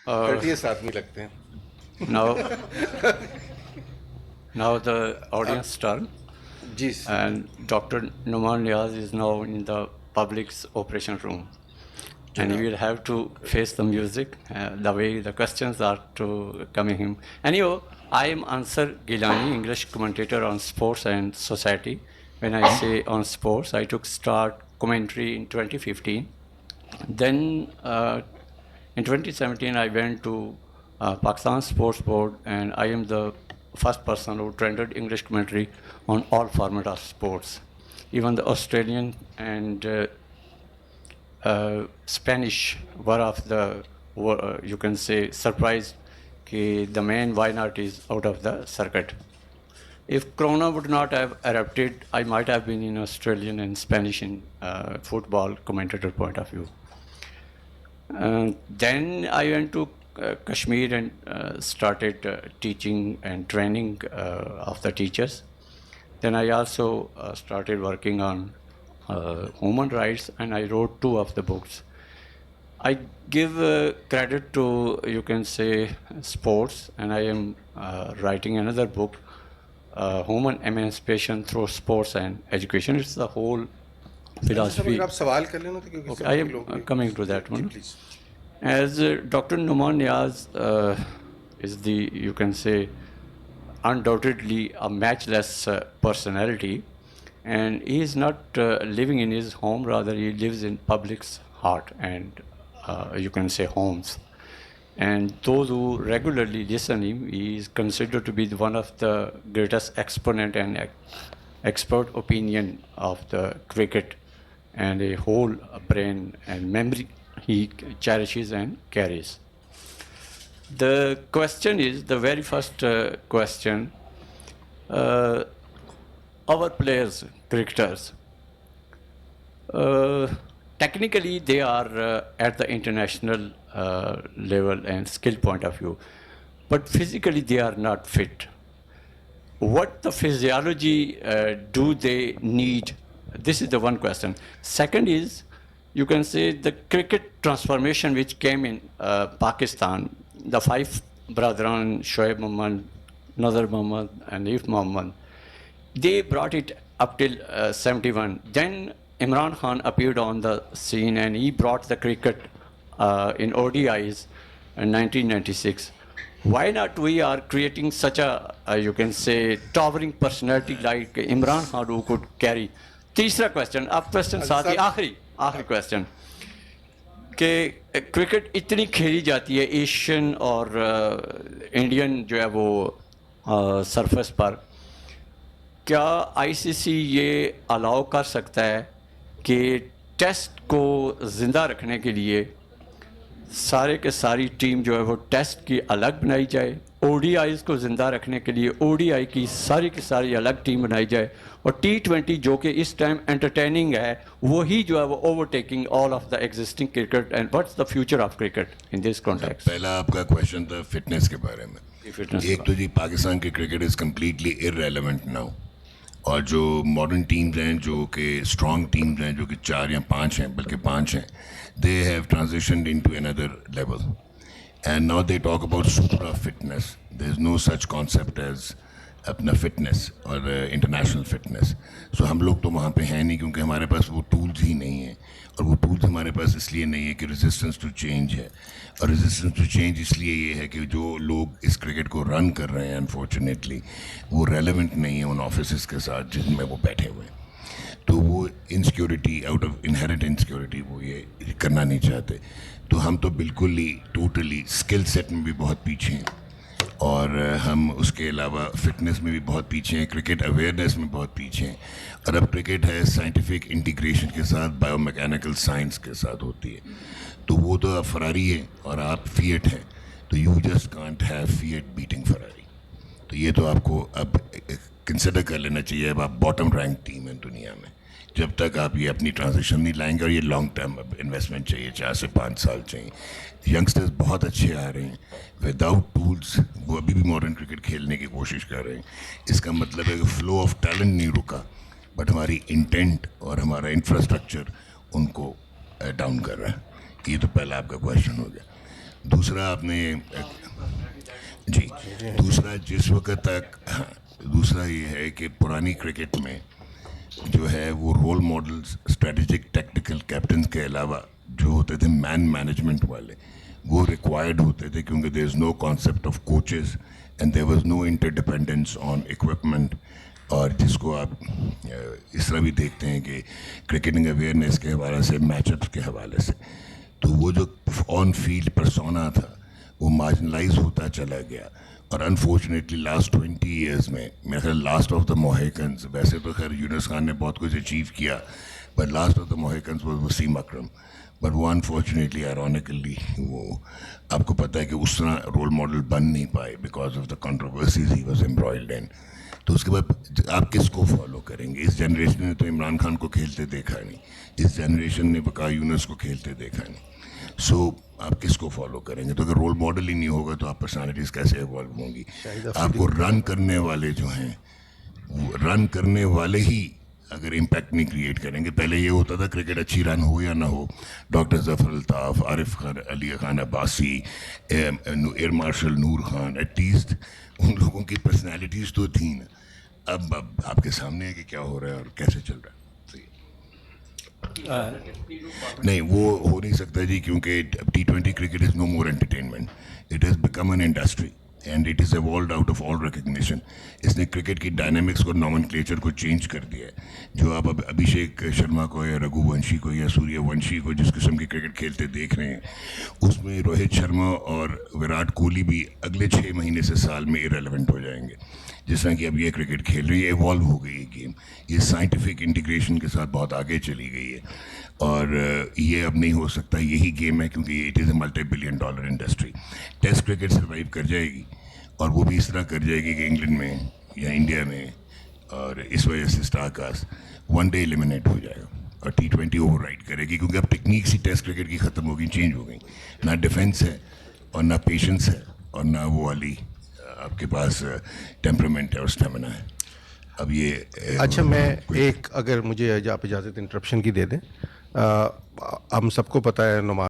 Courteous आदमी लगते हैं. Now, now the audience turn, ji. and Dr. Numan Niaz is now in the public's operation room, and he will have to face the music, the way the questions are to coming him. Anyhow, I am Ansar Gilani, English commentator on sports and society. When I say on sports, I took start commentary in 2015. Then in 2017, I went to Pakistan Sports Board, and I am the first person who rendered English commentary on all format of sports. Even the Australian and Spanish were of the, you can say, surprise that the main why not is out of the circuit. If Corona would not have erupted, I might have been in Australian and Spanish in football commentator point of view. Then I went to Kashmir and started teaching and training of the teachers. Then I also started working on human rights, and I wrote 2 of the books. I give credit to, you can say, sports, and I am writing another book, Human Emancipation Through Sports and Education. It's the whole philosophy. आप सवाल कर लेना तो क्योंकि Okay, I am coming to that one. Please. As Dr. Numan Niaz is the, you can say, undoubtedly a matchless personality, and he is not living in his home, rather he lives in public's heart and you can say homes. And those who regularly listen him, he is considered to be one of the greatest exponent and expert opinion of the cricket, and a whole brain and memory he cherishes and carries. The question is, the very first question, our players, cricketers, technically they are at the international level and skill point of view, but physically they are not fit. What the physiology do they need? This is the one question. Second is, you can say the cricket transformation which came in Pakistan, the 5 brethren, Shoaib Mohammad, Nazar Mohammad and If Mohammad, they brought it up till 71. Then Imran Khan appeared on the scene and he brought the cricket in ODIs in 1996. Why not we are creating such a, you can say, towering personality like Imran Khan who could carry? तीसरा question, अब question साथ ही आखिरी question कि cricket इतनी खेली जाती है Asian और इंडियन जो है वो सरफेस पर, क्या आईसीसी ये अलाउ कर सकता है कि टेस्ट को ज़िंदा रखने के लिए सारे के सारी टीम जो है वो टेस्ट की अलग बनाई जाए, ओडीआईज को ज़िंदा रखने के लिए ओडीआई की सारी अलग टीम बनाई जाए, और T20 जो कि इस टाइम एंटरटेनिंग है वही जो है वो overtaking all of the existing cricket, and what's the future of cricket in this context? पहला आपका क्वेश्चन था फिटनेस के बारे में. एक तो जी पाकिस्तान की cricket is completely irrelevant now, और जो मॉडर्न टीम्स हैं जो कि स्ट्रॉन्ग टीम्स हैं जो कि 4 या 5 हैं, बल्कि 5 हैं, they have transitioned into another level, and now they talk about supra fitness. There's no such concept as अपना फिटनेस और इंटरनेशनल फिटनेस. सो हम लोग तो वहाँ पे हैं नहीं, क्योंकि हमारे पास वो टूल्स ही नहीं हैं, और वो टूल्स हमारे पास इसलिए नहीं है कि रेजिस्टेंस टू चेंज है, और रेजिस्टेंस टू चेंज इसलिए ये है कि जो लोग इस क्रिकेट को रन कर रहे हैं अनफॉर्चुनेटली वो रेलेवेंट नहीं है उन ऑफिस के साथ जिनमें वो बैठे हुए हैं. तो वो insecurity, out of inherent insecurity, वो ये करना नहीं चाहते. तो हम तो बिल्कुल ही टोटली स्किल सेट में भी बहुत पीछे हैं, और हम उसके अलावा फिटनेस में भी बहुत पीछे हैं, क्रिकेट अवेयरनेस में बहुत पीछे हैं. और अब क्रिकेट है साइंटिफिक इंटीग्रेशन के साथ, बायोमैकेनिकल साइंस के साथ होती है. तो वो तो अब फरारी है और आप फिएट हैं, तो you just can't have fiat beating Ferrari. तो ये तो आपको अब कंसिडर कर लेना चाहिए. अब आप बॉटम रैंक टीम है दुनिया में, जब तक आप ये अपनी ट्रांजिशन नहीं लाएंगे, और ये लॉन्ग टर्म इन्वेस्टमेंट चाहिए, 4 से 5 साल चाहिए. यंगस्टर्स बहुत अच्छे आ रहे हैं विदाउट टूल्स, वो अभी भी मॉडर्न क्रिकेट खेलने की कोशिश कर रहे हैं. इसका मतलब है कि फ्लो ऑफ टैलेंट नहीं रुका, बट हमारी इंटेंट और हमारा इंफ्रास्ट्रक्चर उनको डाउन कर रहा है. ये तो पहला आपका क्वेश्चन हो गया. دوسرا آپ نے جی دوسرا جس وقت تک دوسرا یہ ہے کہ پرانی کرکٹ میں جو ہے وہ role models strategic tactical captains کے علاوہ جو ہوتے تھے مین مینجمنٹ والے وہ ریکوائرڈ ہوتے تھے کیونکہ there is no concept of coaches and there was no interdependence on equipment. اور جس کو آپ اس طرح بھی دیکھتے ہیں کہ کرکٹنگ اویئرنیس کے حوالے سے میچ اپس کے حوالے سے تو وہ جو آن فیلڈ پرسونا تھا وہ مارجنلائز ہوتا چلا گیا. اور انفارچونیٹلی لاسٹ 20 ایئرز میں میرا خیال لاسٹ آف دا موہیکنز, ویسے تو خیر یونس خان نے بہت کچھ اچیو کیا but last of the Mohicans was Wasim Akram. But وہ انفارچونیٹلی آئرونیکلی وہ آپ کو پتہ ہے کہ اس طرح رول ماڈل بن نہیں پائے because of the controversies he was embroiled in. تو اس کے بعد آپ کس کو فالو کریں گے؟ اس جنریشن نے تو عمران خان کو کھیلتے دیکھا نہیں, اس جنریشن نے وقار یونس کو کھیلتے دیکھا نہیں. سو آپ کس کو فالو کریں گے؟ تو اگر رول ماڈل ہی نہیں ہوگا تو آپ پرسنالٹیز کیسے ایوالو ہوں گی؟ آپ کو رن کرنے والے جو ہیں وہ رن کرنے والے ہی اگر امپیکٹ نہیں کریٹ کریں گے. پہلے یہ ہوتا تھا کرکٹ اچھی رن ہو یا نہ ہو, doctor Zafar Altaf, Arif Khan, Ali Khan Abbasi, air marshal Nur Khan, at least ان لوگوں کی پرسنالٹیز تو تھیں نا. اب آپ کے سامنے ہے کہ کیا ہو رہا ہے اور کیسے چل رہا ہے. نہیں وہ ہو نہیں سکتا جی, کیونکہ T20 cricket is no more entertainment, it has become an industry and it is evolved out of all recognition. اس نے کرکٹ کی ڈائنامکس کو, نامنکلیچر کو چینج کر دیا ہے. جو آپ اب ابھیشیک شرما کو یا رگھو ونشی کو یا سوریہ ونشی کو جس قسم کی کرکٹ کھیلتے دیکھ رہے ہیں, اس میں روہت شرما اور وراٹ کوہلی بھی اگلے 6 مہینے سے سال میں ارریلیونٹ ہو جائیں گے. جس طرح کہ اب یہ کرکٹ کھیل رہی ہے, ایوالو ہو گئی ہے گیم, یہ سائنٹیفک انٹیگریشن کے ساتھ بہت آگے چلی گئی ہے. اور یہ اب نہیں ہو سکتا یہی گیم ہے کیونکہ it is a multi billion dollar industry. Test cricket survive کر جائے گی اور وہ بھی اس طرح کر جائے گی کہ انگلینڈ میں یا انڈیا میں, اور اس وجہ سے star cast one day eliminate ہو جائے گا اور T20 اوور رائڈ کرے گی کیونکہ اب ٹیکنیکس ہی ٹیسٹ کرکٹ کی ختم ہو گئی, چینج ہو گئی. نہ ڈیفینس ہے اور نہ پیشنس ہے اور نہ وہ والی آپ کے پاس ٹیمپرامنٹ ہے اور اسٹیمنا ہے. اب یہ اچھا میں ایک اگر مجھے آپ اجازت انٹرپشن کی دے دیں, ہم سب کو پتہ ہے نعمان